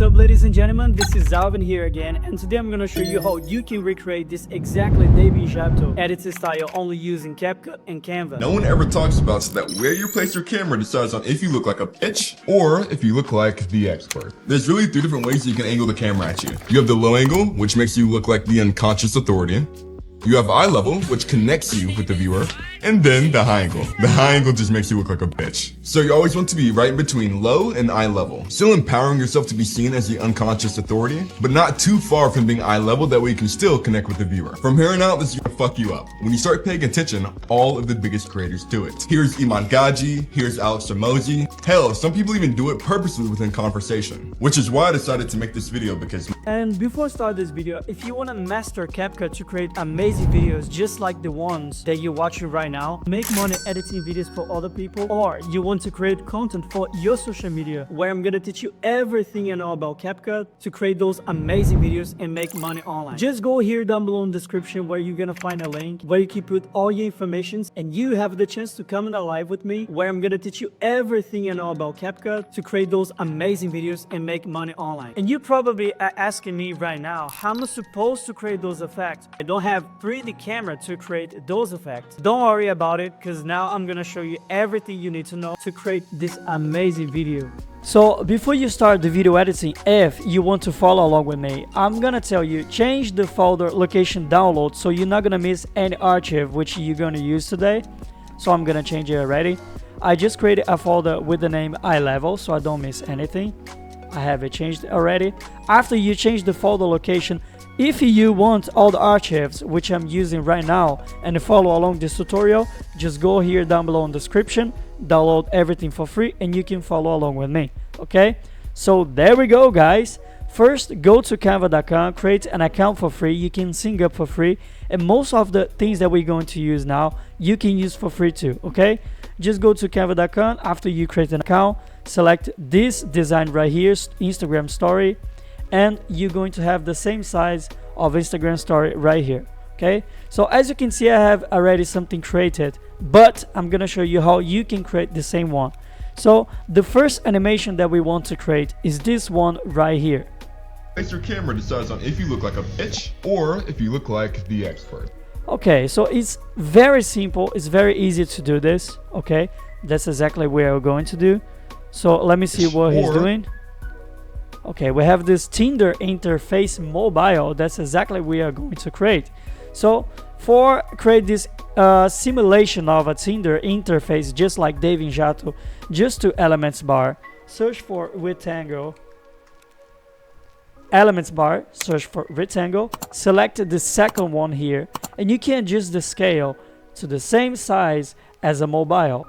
up, ladies and gentlemen, this is Devin here again, and today I'm gonna show you how you can recreate this exactly Devin Jatho editing style only using CapCut and Canva. No one ever talks about so that where you place your camera decides on if you look like a bitch or if you look like the expert. There's really three different ways you can angle the camera at you. You have the low angle, which makes you look like the unconscious authority. You have eye level, which connects you with the viewer, and then the high angle. The high angle just makes you look like a bitch. So you always want to be right between low and eye level, still empowering yourself to be seen as the unconscious authority, but not too far from being eye level, that way you can still connect with the viewer. From here on out, this is gonna fuck you up. When you start paying attention, all of the biggest creators do it. Here's Iman Gaji, here's Alex Ramosi. Hell, some people even do it purposely within conversation, which is why I decided to make this video because... And before I start this video, if you want to master CapCut to create amazing videos just like the ones that you're watching right now, make money editing videos for other people, or you want to create content for your social media, where I'm gonna teach you everything you know about CapCut to create those amazing videos and make money online. Just go here down below in the description where you're gonna find a link where you can put all your information, and you have the chance to come in a live with me where I'm gonna teach you everything you know about CapCut to create those amazing videos and make money online. And you probably are asking me right now, how am I supposed to create those effects? I don't have 3D camera to create those effects. Don't worry about it, because now I'm gonna show you everything you need to know to create this amazing video. So before you start the video editing, if you want to follow along with me, I'm gonna tell you, change the folder location download so you're not gonna miss any archive which you're gonna use today. So I'm gonna change it already. I just created a folder with the name eye level so I don't miss anything. I have it changed already. After you change the folder location, if you want all the archives which I'm using right now and follow along this tutorial, just go here down below in the description, download everything for free, and you can follow along with me. Okay, so there we go, guys. First, go to canva.com, create an account for free. You can sync up for free, and most of the things that we're going to use now you can use for free too. Okay, just go to canva.com. After you create an account, select this design right here, Instagram story, and you're going to have the same size of Instagram story right here. Okay, so as you can see, I have already something created, but I'm gonna show you how you can create the same one. So the first animation that we want to create is this one right here. Place your camera decides on if you look like a bitch or if you look like the expert. Okay, so it's very simple, it's very easy to do this. Okay, that's exactly what we're going to do. So let me see what he's doing. Okay, we have this Tinder interface mobile. That's exactly what we are going to create. So for create this simulation of a Tinder interface just like Devin Jatho, just to elements bar, search for rectangle, elements bar, search for rectangle, select the second one here, and you can adjust the scale to the same size as a mobile.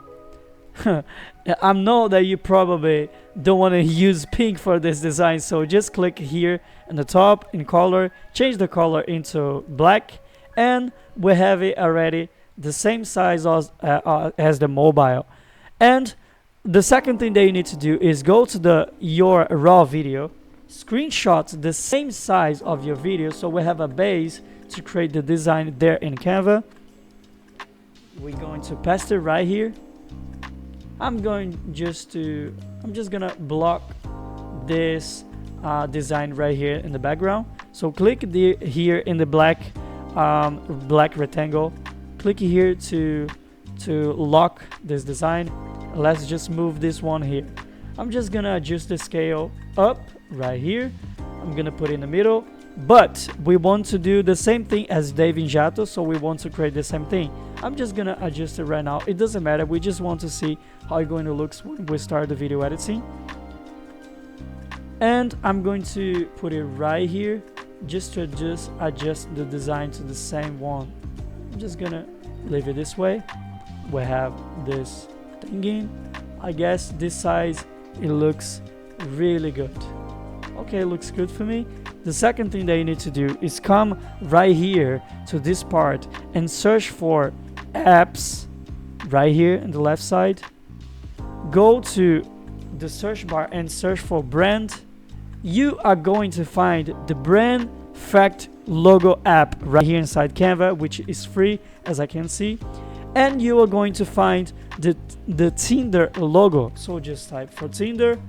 I know that you probably don't want to use pink for this design, so just click here in the top in color, change the color into black, and we have it already the same size as the mobile. And the second thing that you need to do is go to your raw video, screenshot the same size of your video, so we have a base to create the design there in Canva. We're going to paste it right here. I'm just gonna block this design right here in the background. So click here in the black rectangle, click here to lock this design. Let's just move this one here. I'm just gonna adjust the scale up right here. I'm gonna put it in the middle, but we want to do the same thing as Devin Jatho, so we want to create the same thing. I'm just gonna adjust it right now. It doesn't matter, we just want to see how it's going to look when we start the video editing. And I'm going to put it right here just to adjust the design to the same one. I'm just gonna leave it this way. We have this thingy. I guess this size, it looks really good. Okay, it looks good for me. The second thing that you need to do is come right here to this part and search for apps right here in the left side. Go to the search bar and search for brand. You are going to find the brand fact logo app right here inside Canva, which is free as I can see, and you are going to find the Tinder logo. So just type for Tinder,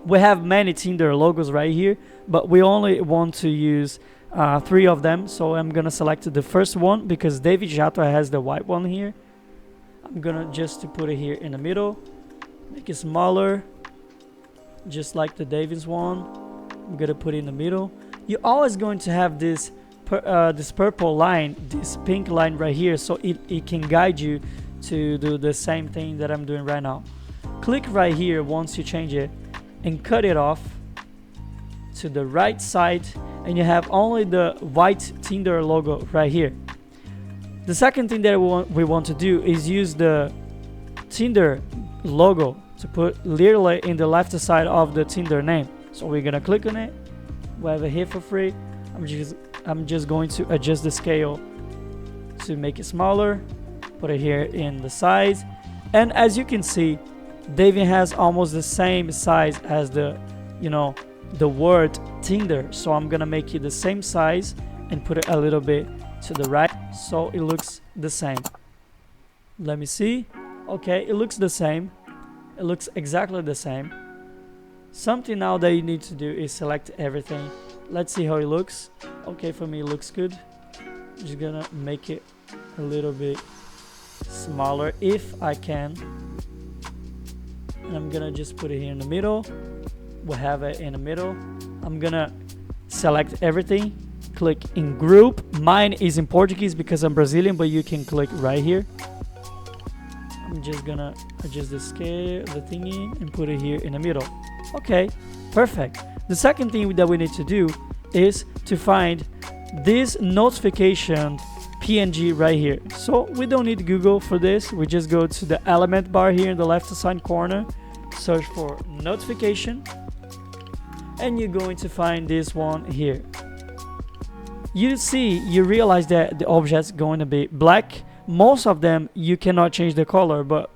We have many Tinder logos right here, but we only want to use 3 of them. So I'm gonna select the first one because Devin Jatho has the white one here. I'm gonna just to put it here in the middle, make it smaller, just like the David's one. I'm gonna put it in the middle. You're always going to have this this purple line, this pink line right here, so it can guide you to do the same thing that I'm doing right now. Click right here once you change it and cut it off to the right side, and you have only the white Tinder logo right here. The second thing that we want to do is use the Tinder logo to put literally in the left side of the Tinder name. So we're gonna click on it. We have it here for free. I'm just going to adjust the scale to make it smaller, put it here in the size, and as you can see, Devin has almost the same size as the, you know, the word Tinder. So I'm gonna make it the same size and put it a little bit to the right so it looks the same. Let me see. Okay, it looks the same. It looks exactly the same. Something now that you need to do is select everything. Let's see how it looks. Okay, for me it looks good. I'm just gonna make it a little bit smaller if I can. And I'm gonna just put it here in the middle. We'll have it in the middle. I'm gonna select everything, click in group. Mine is in Portuguese because I'm Brazilian, but you can click right here. I'm just gonna adjust the scale, the thingy, and put it here in the middle. Okay, perfect. The second thing that we need to do is to find this notification PNG right here. So we don't need Google for this. We just go to the element bar here in the left side corner, search for notification, and you're going to find this one here. You realize that the object's going to be black. Most of them you cannot change the color, but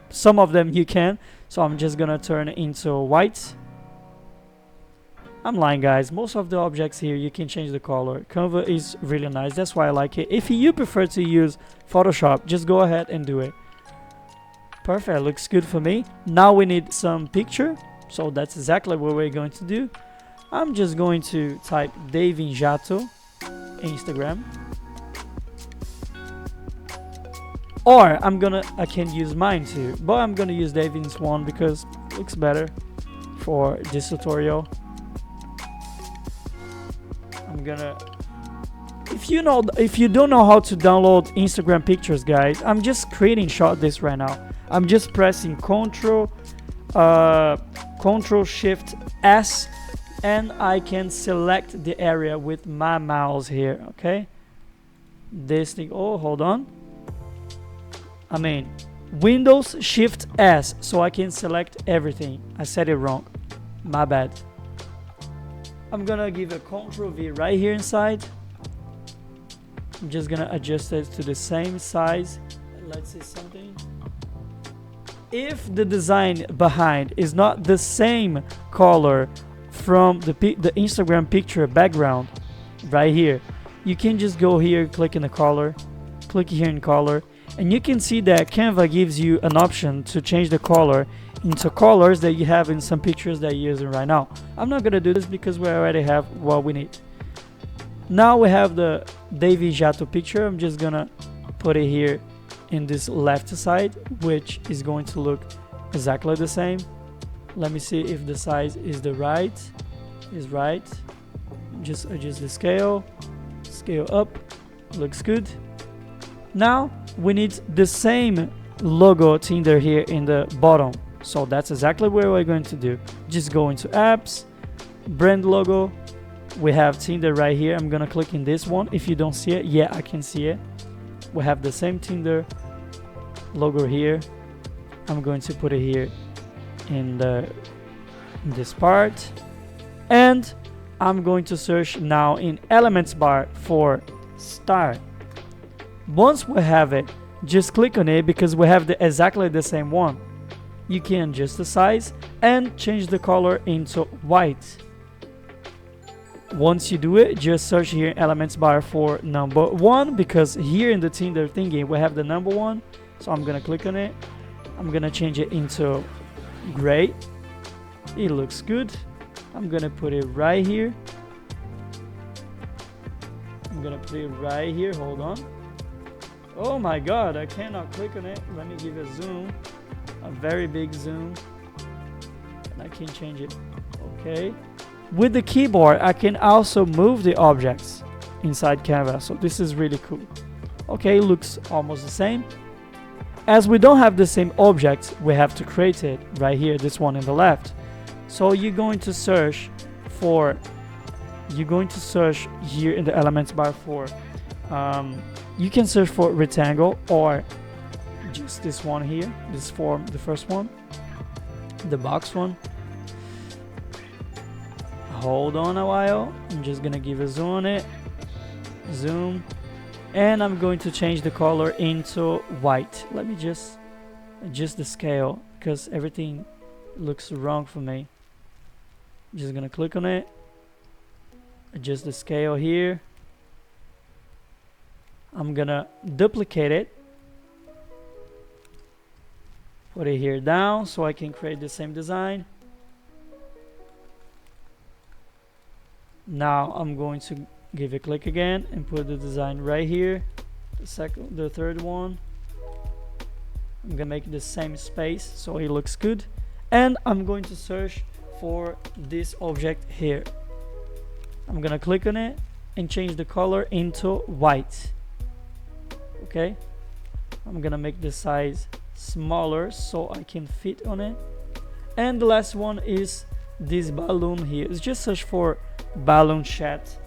some of them you can. So I'm just gonna turn it into white. I'm lying, guys. Most of the objects here you can change the color. Canva is really nice, that's why I like it. If you prefer to use Photoshop, just go ahead and do it. Perfect, looks good for me. Now we need some picture, so that's exactly what we're going to do. I'm just going to type Devin Jatho Instagram, or I can use mine too, but I'm gonna use Devin's one because it looks better for this tutorial. If you don't know how to download Instagram pictures, guys, I'm just screenshot this right now. I'm just pressing Control Shift S, and I can select the area with my mouse here. Okay, this thing. Oh, hold on. I mean Windows Shift S, so I can select everything. I said it wrong, my bad. I'm gonna give a Ctrl V right here inside. I'm just gonna adjust it to the same size. Let's see something. If the design behind is not the same color from the Instagram picture background right here, you can just go here, click in the color, click here in color, and you can see that Canva gives you an option to change the color into colors that you have in some pictures that you're using right now. I'm not gonna do this because we already have what we need. Now we have the Devin Jatho picture. I'm just gonna put it here in this left side, which is going to look exactly the same. Let me see if the size is right. Just adjust the scale up, looks good. Now we need the same logo Tinder here in the bottom, so that's exactly what we're going to do. Just go into apps, brand logo. We have Tinder right here. I'm gonna click in this one. If you don't see it, yeah, I can see it. We have the same Tinder logo here. I'm going to put it here in this part, and I'm going to search now in elements bar for star. Once we have it, just click on it because we have exactly the same one. You can adjust the size and change the color into white. Once you do it, just search here in elements bar for number 1, because here in the Tinder thingy we have the number 1. So I'm gonna click on it. I'm gonna change it into gray. It looks good. I'm gonna put it right here. I'm gonna put it right here. Hold on. Oh my god, I cannot click on it. Let me give a zoom, a very big zoom, and I can change it. Okay. With the keyboard, I can also move the objects inside Canva, so this is really cool. Okay, looks almost the same. As we don't have the same objects, we have to create it right here, this one in the left. So you're going to search here in the elements bar for, you can search for rectangle or just this one here, this form, the first one, the box one. Hold on a while, I'm just gonna give a zoom on it, zoom, and I'm going to change the color into white. Let me just adjust the scale because everything looks wrong for me. I'm just gonna click on it, adjust the scale here. I'm gonna duplicate it, put it here down so I can create the same design. Now I'm going to give a click again and put the design right here, the third one. I'm gonna make the same space so it looks good, and I'm going to search for this object here. I'm gonna click on it and change the color into white. Okay, I'm gonna make the size smaller so I can fit on it. And the last one is this balloon here. It's just search for balloon chat,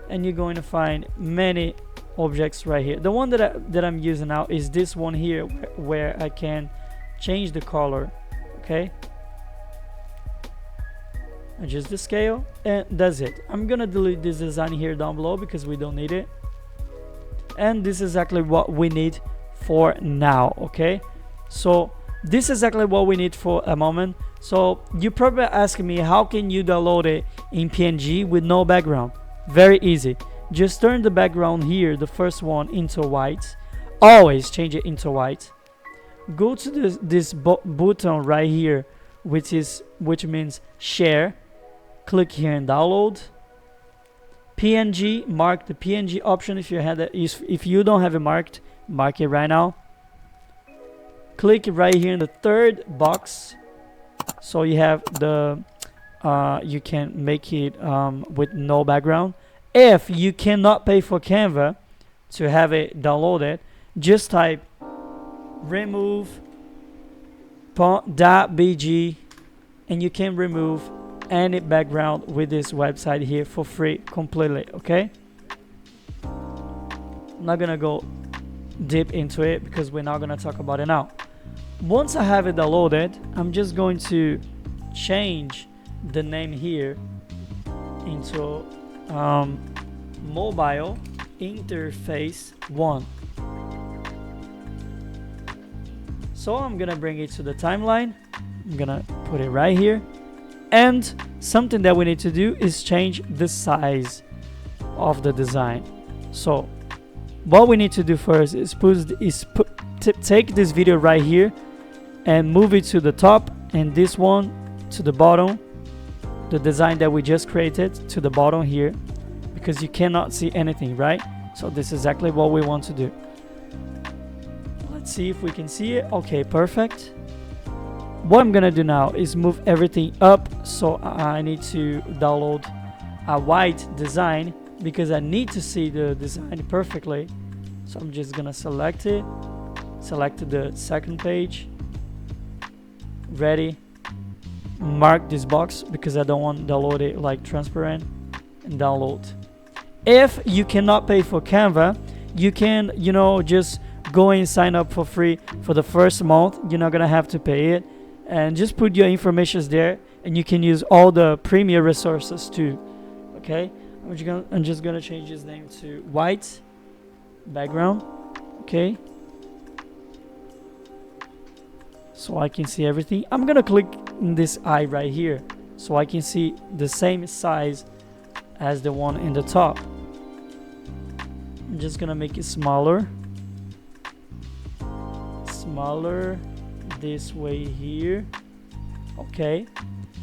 and you're going to find many objects right here. The one that I'm using now is this one here, where I can change the color. Okay, adjust the scale, and that's it. I'm gonna delete this design here down below because we don't need it, and this is exactly what we need for now. Okay, so this is exactly what we need for a moment. So you probably asking me, how can you download it in PNG with no background? Very easy. Just turn the background here, the first one, into white. Always change it into white. Go to this button right here, which means share. Click here and download. PNG, mark the PNG option if you had it. If you don't have it marked, mark it right now. Click right here in the third box, so you have the you can make it with no background. If you cannot pay for Canva to have it downloaded, just type remove.bg and you can remove any background with this website here for free completely. Okay, I'm not gonna go deep into it because we're not gonna talk about it now. Once I have it downloaded, I'm just going to change the name here into mobile interface 1. So I'm gonna bring it to the timeline. I'm gonna put it right here, and something that we need to do is change the size of the design. So what we need to do first is take this video right here and move it to the top, and this one to the bottom, the design that we just created to the bottom here, because you cannot see anything, right? So this is exactly what we want to do. Let's see if we can see it. Okay, perfect. What I'm gonna do now is move everything up, so I need to download a white design because I need to see the design perfectly. So I'm just gonna select it, select the second page, ready, mark this box because I don't want to download it like transparent, and download. If you cannot pay for Canva, you can, just go and sign up for free for the first month. You're not gonna have to pay it, and just put your information there, and you can use all the premier resources too. Okay, I'm just gonna change his name to white background. Okay, so I can see everything. I'm gonna click in this eye right here so I can see the same size as the one in the top. I'm just gonna make it smaller this way here. Okay,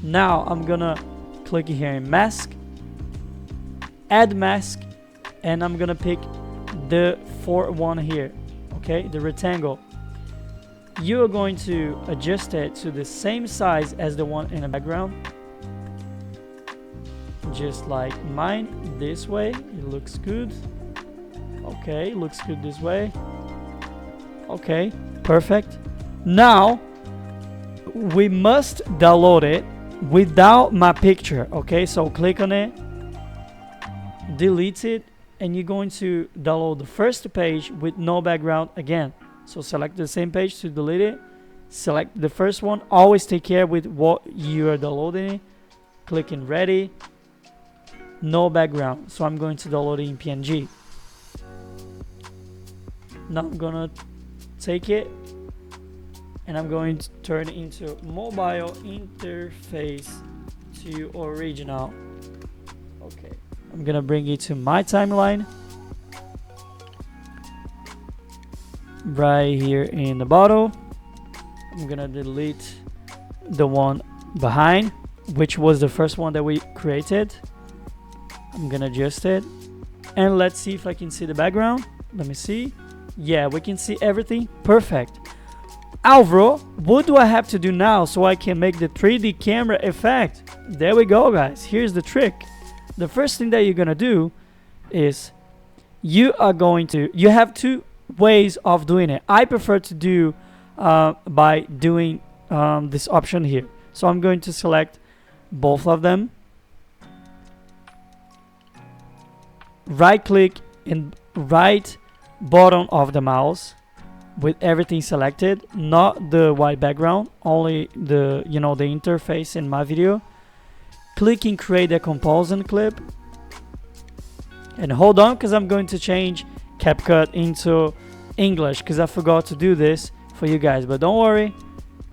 now I'm gonna click here in mask, add mask, and I'm gonna pick the fourth one here, okay, the rectangle. You're going to adjust it to the same size as the one in the background, just like mine, this way. It looks good. Okay, looks good this way. Okay, perfect. Now we must download it without my picture. Okay, so click on it, delete it, and you're going to download the first page with no background again. So select the same page to delete it, select the first one. Always take care with what you are downloading. Click in ready, no background, so I'm going to download it in PNG. Now I'm gonna take it and I'm going to turn it into mobile interface to original. Okay, I'm gonna bring it to my timeline right here in the bottle. I'm gonna delete the one behind, which was the first one that we created. I'm gonna adjust it, and let's see if I can see the background. Let me see. Yeah, we can see everything. Perfect. Alvaro, what do I have to do now so I can make the 3D camera effect? There we go, guys. Here's the trick. The first thing that you're gonna do is you have two ways of doing it. I prefer to do by doing this option here. So I'm going to select both of them, right click in right bottom of the mouse with everything selected, not the white background, only the the interface in my video. Click and create a composition clip, and hold on, because I'm going to change CapCut into English, because I forgot to do this for you guys, but don't worry,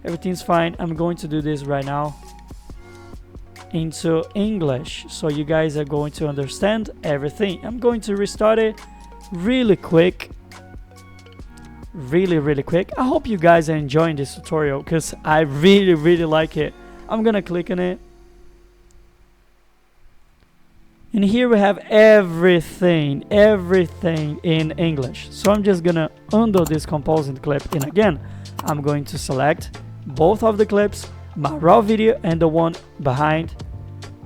everything's fine. I'm going to do this right now into English, so you guys are going to understand everything. I'm going to restart it really quick, really quick. I hope you guys are enjoying this tutorial, because I really like it. I'm gonna click on it, and here we have everything in English. So I'm just gonna undo this compositing clip, and again I'm going to select both of the clips, my raw video and the one behind,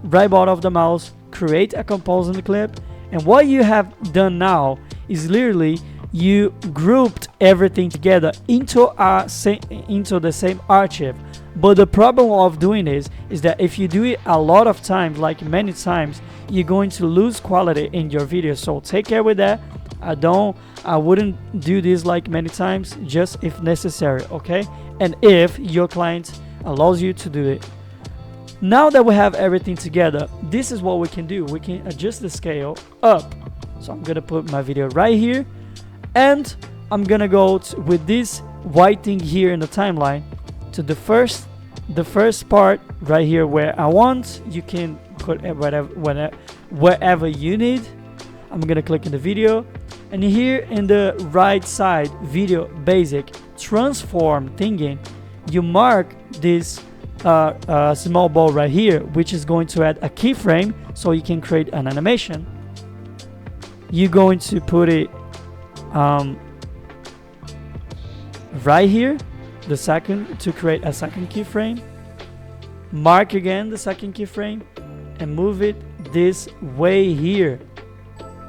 right bottom of the mouse, create a compositing clip. And what you have done now is literally you grouped everything together into the same archive. But the problem of doing this is that if you do it a lot of times, like many times, you're going to lose quality in your video. So take care with that. I wouldn't do this like many times, just if necessary, okay? And if your client allows you to do it. Now that we have everything together, this is what we can do. We can adjust the scale up. So I'm gonna put my video right here, and I'm gonna go with this white thing here in the timeline to the first part right here where I want. You can put it wherever you need. I'm gonna click in the video, and here in the right side, video basic transform thingy, you mark this small ball right here, which is going to add a keyframe so you can create an animation. You're going to put it right here, the second, to create a second keyframe. Mark again the second keyframe and move it this way here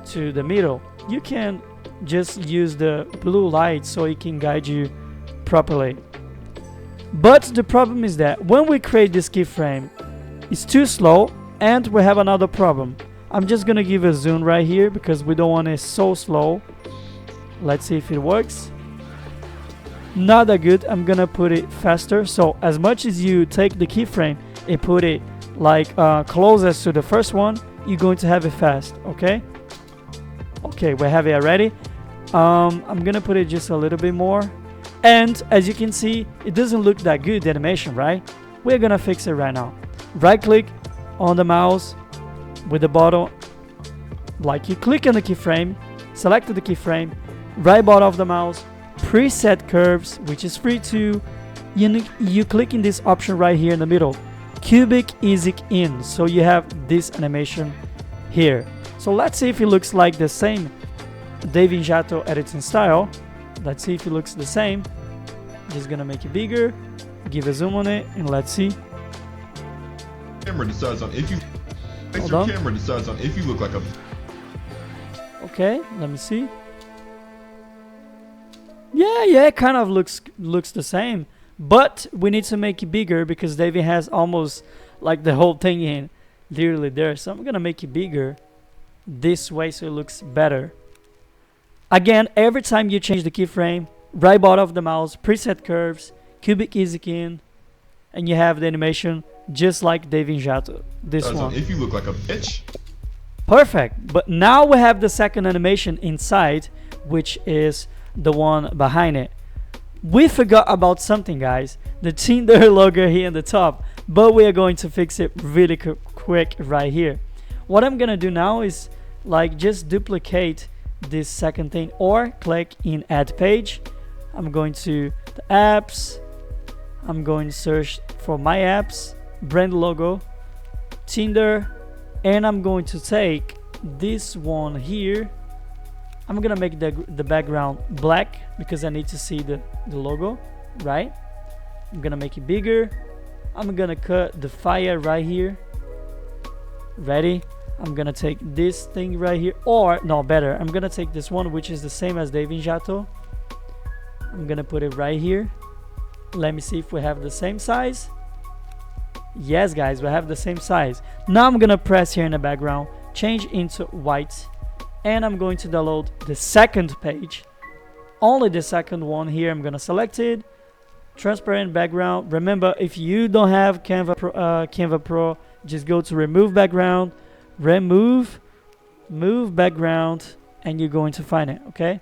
to the middle. You can just use the blue light so it can guide you properly. But the problem is that when we create this keyframe, it's too slow, and we have another problem. I'm just gonna give a zoom right here because we don't want it so slow. Let's see if it works. Not that good. I'm gonna put it faster. So as much as you take the keyframe and put it like closest to the first one, you're going to have it fast. Okay, we have it already. I'm gonna put it just a little bit more, and as you can see, it doesn't look that good, the animation, right? We're gonna fix it right now. Right click on the mouse with the bottom, like you click on the keyframe, select the keyframe, right bottom of the mouse, preset curves, which is free too, you click in this option right here in the middle, cubic easy in. So you have this animation here. So let's see if it looks like the same Devin Jatho editing style. Let's see if it looks the same. Just gonna make it bigger, give a zoom on it, and let's see. Camera decides on if you place Hold your on. camera decides on if you look like a Okay, let me see. Yeah, it kind of looks the same, but we need to make it bigger because Devin has almost like the whole thing in literally there. So I'm gonna make it bigger this way so it looks better. Again, every time you change the keyframe, right bottom of the mouse, preset curves, cubic easy in, and you have the animation just like Devin Jatho. This decides on one. if you look like a bitch. Perfect. But now we have the second animation inside, which is the one behind it. We forgot about something, guys. The Tinder logo here in the top, but we are going to fix it really quick right here. What I'm gonna do now is like just duplicate this second thing or click in add page. I'm going to the apps. I'm going to search for my apps, brand logo, Tinder, and I'm going to take this one here. I'm gonna make the background black because I need to see the logo, right? I'm gonna make it bigger. I'm gonna cut the fire right here. Ready? I'm gonna take this thing right here, or no, better, I'm gonna take this one which is the same as Devin Jatho. I'm gonna put it right here. Let me see if we have the same size. Yes, guys, we have the same size. Now I'm gonna press here in the background, change into white, and I'm going to download the second page, only the second one here. I'm gonna select it, transparent background. Remember, if you don't have Canva Pro, just go to remove background, move background, and you're going to find it. Okay,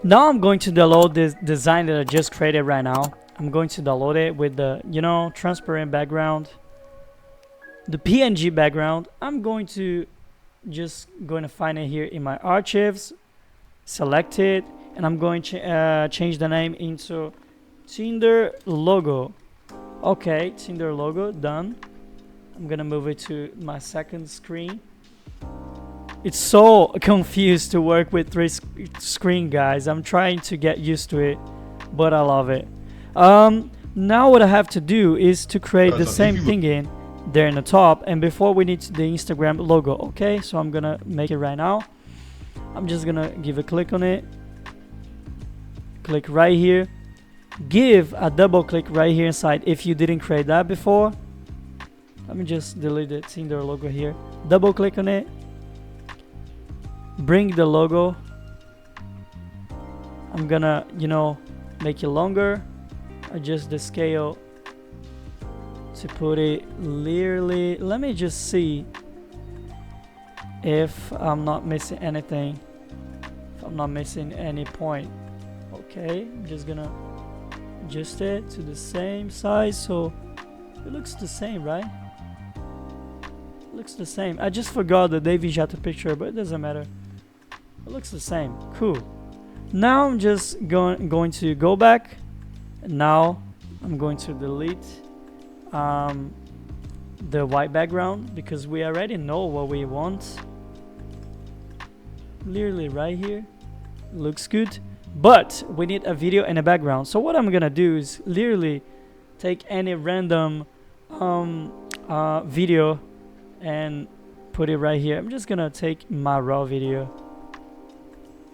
now I'm going to download this design that I just created right now. I'm going to download it with the transparent background, the PNG background. I'm going to find it here in my archives, select it, and I'm going to change the name into Tinder logo. Okay, Tinder logo, done. I'm gonna move it to my second screen. It's so confused to work with three screen, guys. I'm trying to get used to it, but I love it. Now what I have to do is to create the same thing in there in the top, and before we need the Instagram logo. Okay, so I'm gonna make it right now. I'm just gonna give a click on it, click right here, give a double click right here inside if you didn't create that before. Let me just delete the Tinder logo here, double click on it, bring the logo. I'm gonna make it longer, adjust the scale to put it clearly. Let me just see if I'm not missing anything, if I'm not missing any point. Okay, I'm just gonna adjust it to the same size so it looks the same, right? It looks the same. I just forgot the Devin Jatho picture, but it doesn't matter. It looks the same. Cool. Now I'm just going to go back, and now I'm going to delete the white background because we already know what we want. Literally right here, looks good, but we need a video and a background. So what I'm gonna do is literally take any random video and put it right here. I'm just gonna take my raw video,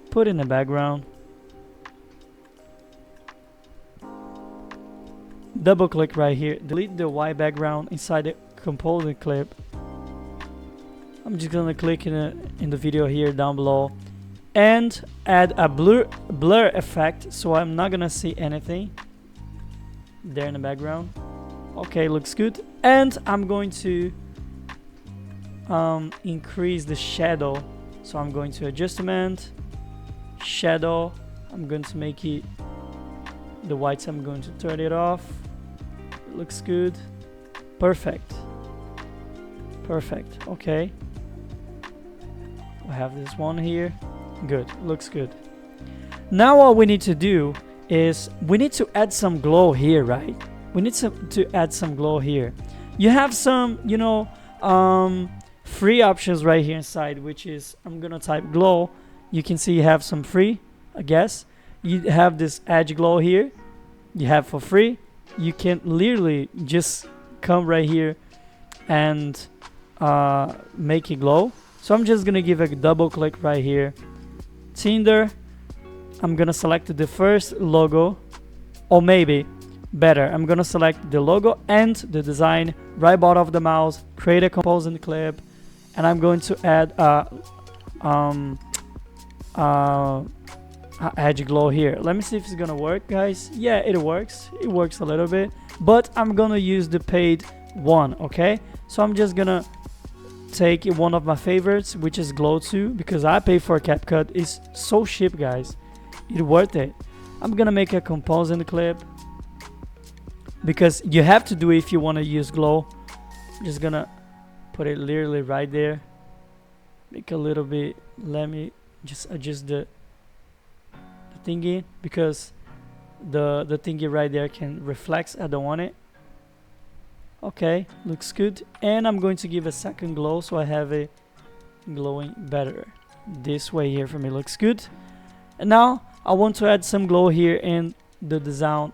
put in the background, double click right here, delete the white background inside the composite clip. I'm just gonna click in the video here down below and add a blur effect so I'm not gonna see anything there in the background. Okay, looks good. And I'm going to increase the shadow, so I'm going to adjustment, shadow. I'm going to make it the whites. I'm going to turn it off. It looks good. Perfect. Okay, I have this one here. Good, looks good. Now what we need to do is we need to add some glow here, right? we need to add some glow here. You have some, you know, free options right here inside, which is, I'm gonna type glow. You can see you have some free, I guess. You have this edge glow here, you have for free. You can literally just come right here and make it glow. So I'm just gonna give a double click right here. Tinder, I'm gonna select the first logo, or maybe better, I'm gonna select the logo and the design, right bottom of the mouse, create a composite clip, and I'm going to add edge glow here. Let me see if it's gonna work, guys. Yeah, it works a little bit, but I'm gonna use the paid one. Okay, so I'm just gonna take one of my favorites, which is glow 2, because I pay for CapCut. It's so cheap, guys, it's worth it. I'm gonna make a composite clip because you have to do it if you want to use glow. I'm just gonna put it literally right there, make a little bit. Let me just adjust the thingy, because the thingy right there can reflect. I don't want it. Okay, looks good. And I'm going to give a second glow so I have a glowing better. This way here for me looks good. And now I want to add some glow here in the design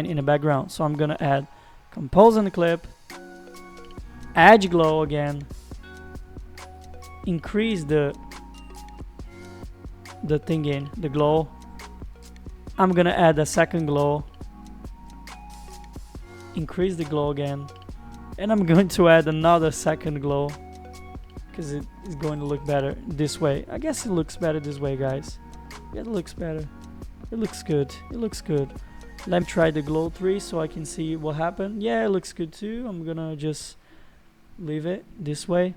in the background. So I'm gonna add composite clip, edge glow again, increase the thing in the glow. I'm gonna add a second glow, increase the glow again, and I'm going to add another second glow because it is going to look better this way. I guess it looks better this way, guys. Yeah, it looks better. It looks good. It looks good. Let me try the glow 3 so I can see what happened. Yeah, it looks good too. I'm gonna just leave it this way.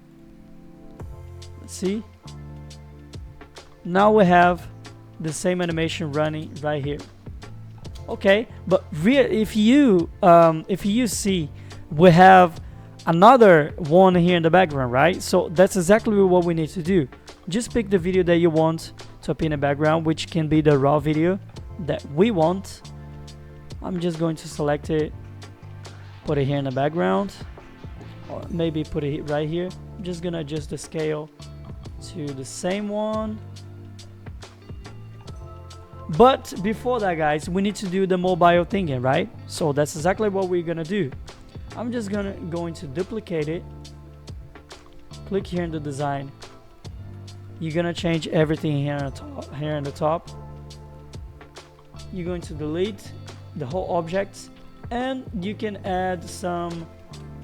Let's see. Now we have the same animation running right here. Okay, but if you see, we have another one here in the background, right? So that's exactly what we need to do. Just pick the video that you want to appear in the background, which can be the raw video that we want. I'm just going to select it, put it here in the background, or maybe put it right here. I'm just gonna adjust the scale to the same one. But before that, guys, we need to do the mobile thingy, right? So that's exactly what we're gonna do. I'm just going to duplicate it, click here in the design. You're gonna change everything here on the top. You're going to delete the whole object, and you can add some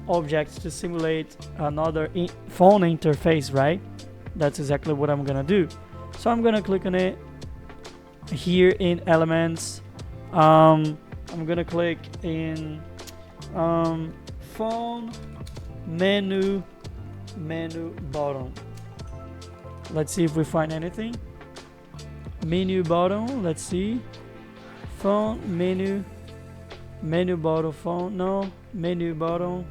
objects to simulate another phone interface, right? That's exactly what I'm gonna do. So I'm gonna click on it here in elements. I'm gonna click in phone menu button. Let's see if we find anything. Menu button, let's see. Phone menu button, phone, no, menu button,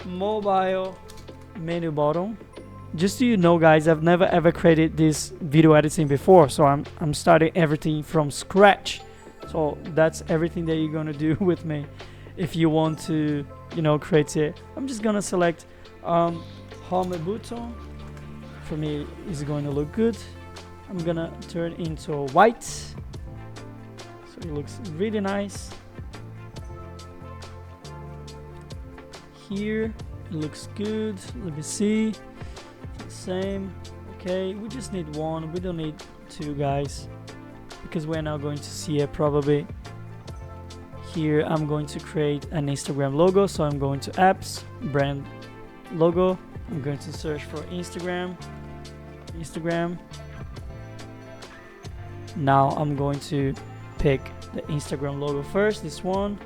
mobile menu button. Just so you know, guys, I've never ever created this video editing before, so I'm starting everything from scratch. So that's everything that you're gonna do with me if you want to, you know, create it. I'm just gonna select home button. For me, it's going to look good. I'm gonna turn into white, so it looks really nice. Here it looks good. Let me see. Same. Okay, we just need one. We don't need two, guys, because we're now going to see it probably. Here I'm going to create an Instagram logo, so I'm going to apps, brand logo. I'm going to search for Instagram. Now I'm going to pick the Instagram logo first, this one.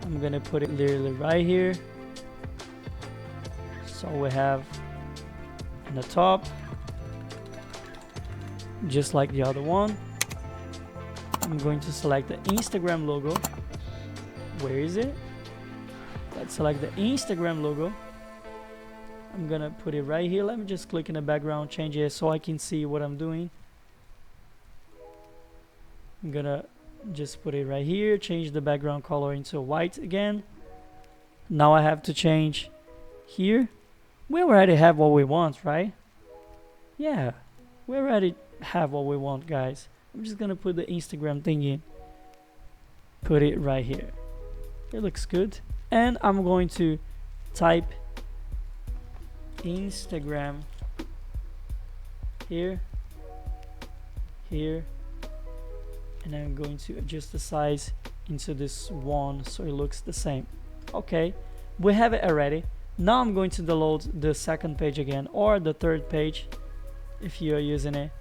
I'm gonna put it literally right here. So we have on the top, just like the other one. I'm going to select the Instagram logo. Where is it? Let's select the Instagram logo. I'm gonna put it right here. Let me just click in the background, change it so I can see what I'm doing. I'm gonna Just put it right here, change the background color into white again. Now I have to change here. We already have what we want, right? Yeah, we already have what we want, guys. I'm just gonna put the Instagram thing in. Put it right here. It looks good. And I'm going to type Instagram here, here, and I'm going to adjust the size into this one so it looks the same. Okay, we have it already. Now I'm going to download the second page again, or the third page if you're using it.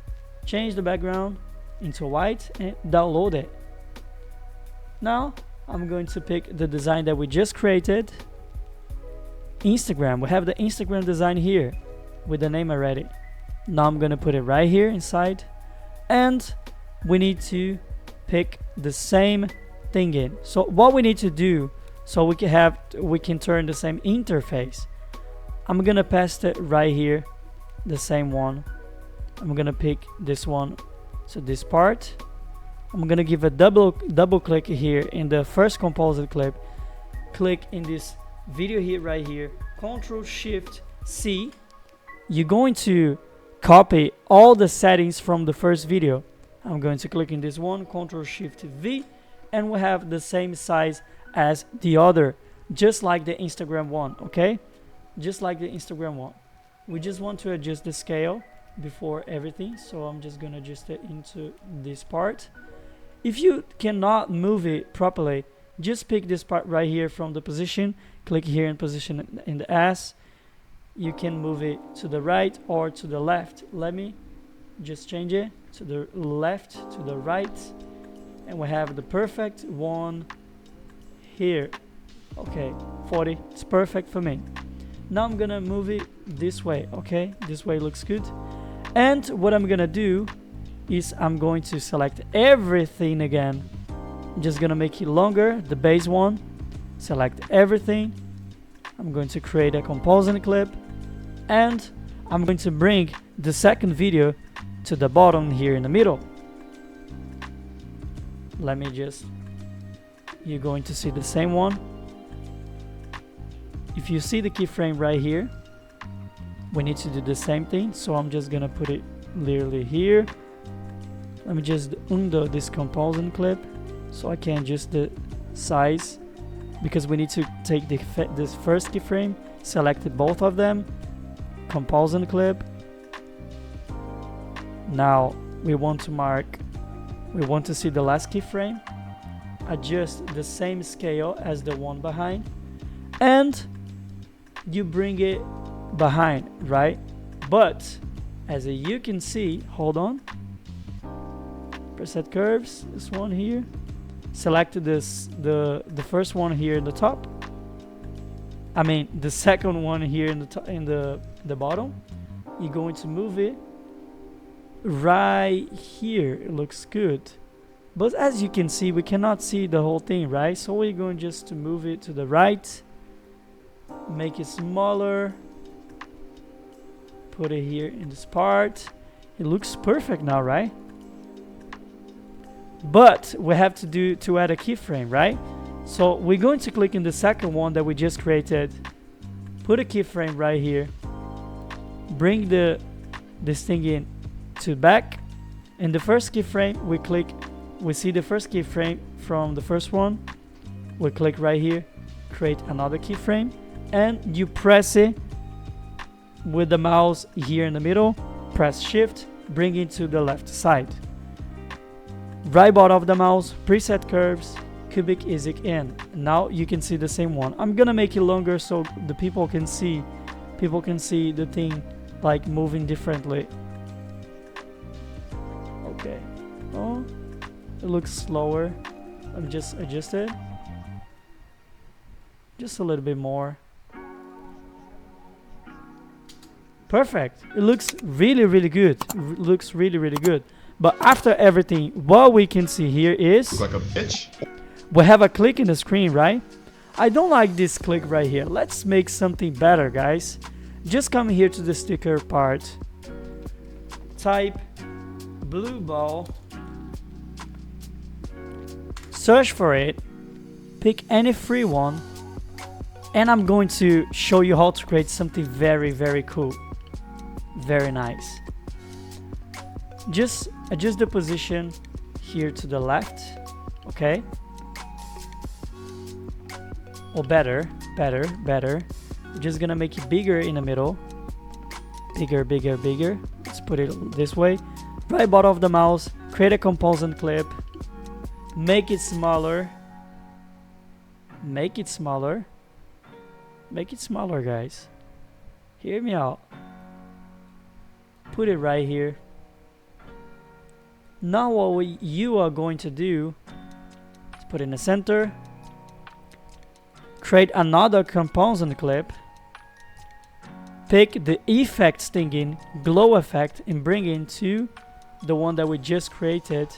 Change the background into white and download it. Now I'm going to pick the design that we just created. Instagram, we have the Instagram design here with the name already. Now I'm gonna put it right here inside, and we need to pick the same thing in. So what we need to do, so we can turn the same interface, I'm gonna paste it right here, the same one. I'm gonna pick this one, so this part. I'm gonna give a double click here in the first composite clip. Click in this video here, right here. Control Shift C. You're going to copy all the settings from the first video. I'm going to click in this one, Control Shift V, and we have the same size as the other, just like the Instagram one. Okay, just like the Instagram one. We just want to adjust the scale before everything, so I'm just gonna adjust it into this part. If you cannot move it properly, just pick this part right here from the position, click here and position in the S. You can move it to the right or to the left. Let me just change it to the left, to the right, and we have the perfect one here. Okay, 40, it's perfect for me. Now I'm gonna move it this way. Okay, this way looks good. And what I'm gonna do is I'm going to select everything again. I'm just gonna make it longer, the base one. Select everything. I'm going to create a composite clip, and I'm going to bring the second video to the bottom here in the middle. Let me just, you're going to see the same one. If you see the keyframe right here, we need to do the same thing, so I'm just gonna put it literally here. Let me just undo this composite clip so I can adjust the size, because we need to take this first keyframe, select both of them, composite clip. Now we want to see the last keyframe, adjust the same scale as the one behind, and you bring it behind, right? But as you can see, hold on, preset curves, this one here, select the first one here in the top, I mean the second one here in the top, in the bottom. You're going to move it right here. It looks good, but as you can see, we cannot see the whole thing, right? So we're going just to move it to the right, make it smaller, put it here in this part. It looks perfect now, right? But we have to add a keyframe, right? So we're going to click in the second one that we just created, put a keyframe right here, bring this thing in to back. In the first keyframe, we see the first keyframe from the first one. We click right here, create another keyframe, and you press it with the mouse here in the middle, press shift, bring it to the left side. Right bottom of the mouse, preset curves, cubic easy in. Now you can see the same one. I'm gonna make it longer so the people can see the thing like moving differently. Okay. Oh, it looks slower. Let me just adjust it just a little bit more. Perfect. It looks really good. It looks really good. But after everything, what we can see here is Like a pitch. we have a click in the screen, right? I don't like this click right here. Let's make something better, guys. Just come here to the sticker part, type blue ball, search for it, pick any free one, and I'm going to show you how to create something very, very cool. Very nice. Just adjust the position here to the left, okay? Or better. We're just gonna make it bigger in the middle. Bigger. Let's put it this way. Right bottom of the mouse, create a composite clip. Make it smaller. Make it smaller, guys. Hear me out. Put it right here. Now what you are going to do is put in the center. Create another composite clip. Pick the effects thingy, glow effect, and bring it to the one that we just created.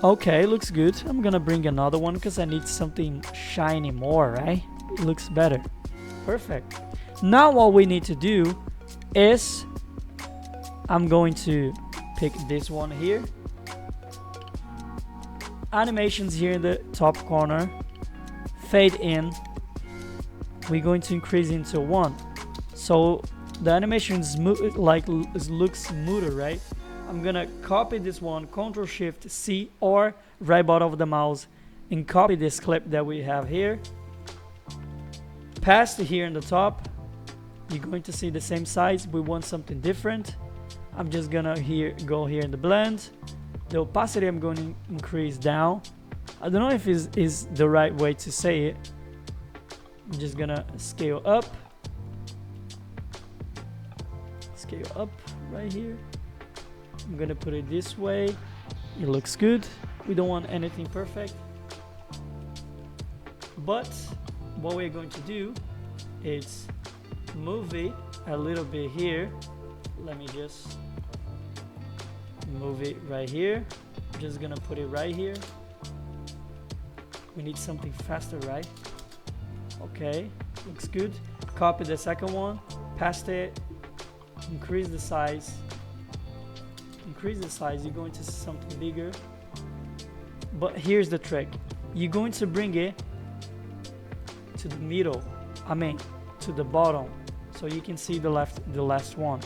Okay, looks good. I'm gonna bring another one because I need something shiny more, right? It looks better. Perfect. Now what we need to do is I'm going to pick this one here. Animations here in the top corner. Fade in. We're going to increase into 1. So the animation is looks smoother, right? I'm gonna copy this one, Ctrl Shift C, or right bottom of the mouse, and copy this clip that we have here. Paste here in the top. You're going to see the same size. We want something different. I'm just gonna go here in the blend. The opacity I'm going to increase down. I don't know if it is the right way to say it. I'm just gonna scale up right here. I'm gonna put it this way. It looks good. We don't want anything perfect, but what we're going to do is move it a little bit here. Let me just move it right here. I'm just gonna put it right here. We need something faster, right? Okay, looks good. Copy the second one, paste it, increase the size. You're going to see something bigger. But here's the trick. You're going to bring it to the middle. To the bottom, so you can see the last one.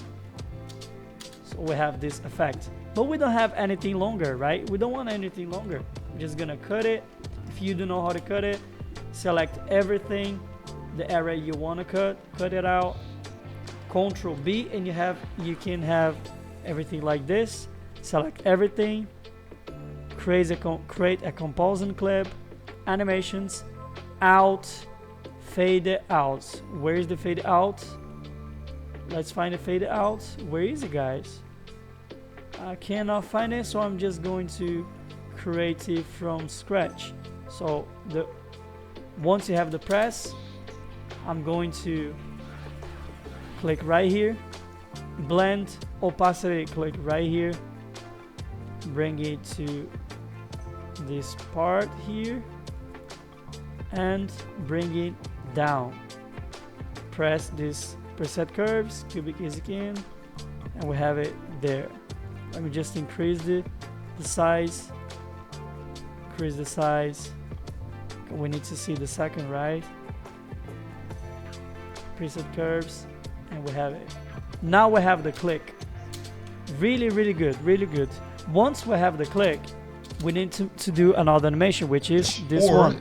So we have this effect. But we don't have anything longer, right? We don't want anything longer. We're just gonna cut it. If you don't know how to cut it, select everything, the area you want to cut it out. Ctrl B, and you can have everything like this. Select everything. Create a composite clip. Animations. Out. Fade it out. Where is the fade out? Let's find the fade out. Where is it, guys? I cannot find it, so I'm just going to create it from scratch. So once you have the press, I'm going to click right here, blend, opacity, click right here, bring it to this part here, and bring it down. Press this preset curves, cubic is in, and we have it there. Let me just increase the size. Increase the size. We need to see the second, right? Preset curves, and we have it. Now we have the click. Really good. Once we have the click, we need to do another animation, which is this one.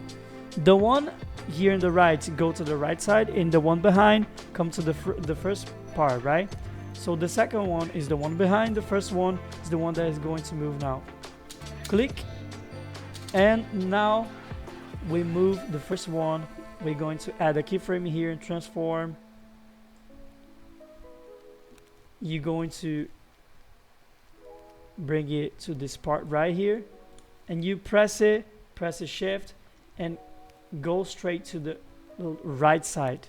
The one here in the right, go to the right side, and the one behind come to the first part, right? So the second one is the one behind, the first one is the one that is going to move now. Click, and now we move the first one. We're going to add a keyframe here and transform. You're going to bring it to this part right here, and you press a shift and go straight to the right side.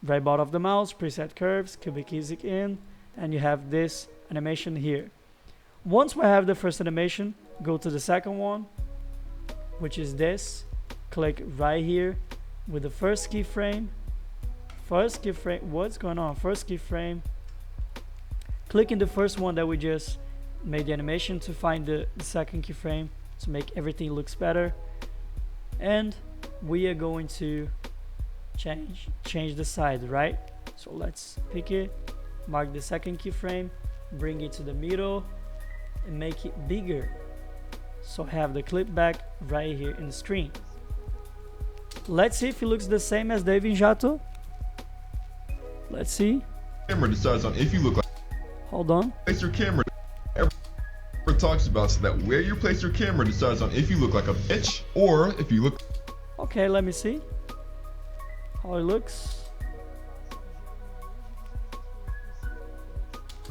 Right bottom of the mouse, preset curves, cubic is in, and you have this animation here. Once we have the first animation, go to the second one, which is this. Click right here with the first keyframe. What's going on? First keyframe. Click in the first one that we just made the animation to find the second keyframe. to make everything looks better. And we are going to change the size, right? So let's pick it, mark the second keyframe, bring it to the middle and make it bigger, so have the clip back right here in the screen. Let's see if it looks the same as Devin Jatho. Let's see. Camera decides on if you look like. Hold on. Place your camera. Everyone talks about, so that where you place your camera decides on if you look like a bitch or if you look. Okay, let me see how it looks.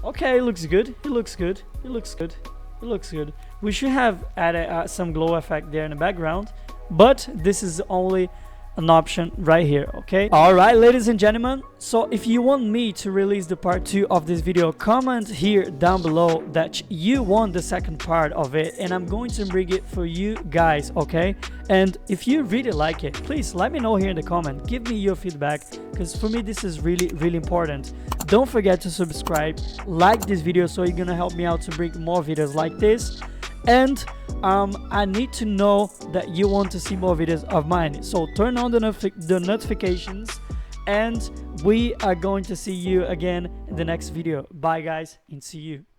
Okay, it looks good. It looks good. It looks good. It looks good. We should have added some glow effect there in the background, but this is only an option right here. Okay, all right, ladies and gentlemen, so if you want me to release the part 2 of this video, comment here down below that you want the second part of it, and I'm going to bring it for you guys. Okay, and if you really like it, please let me know here in the comment. Give me your feedback, because for me this is really important. Don't forget to subscribe, like this video, so you're gonna help me out to bring more videos like this. And I need to know that you want to see more videos of mine, so turn on the notifications, and we are going to see you again in the next video. Bye guys, and see you.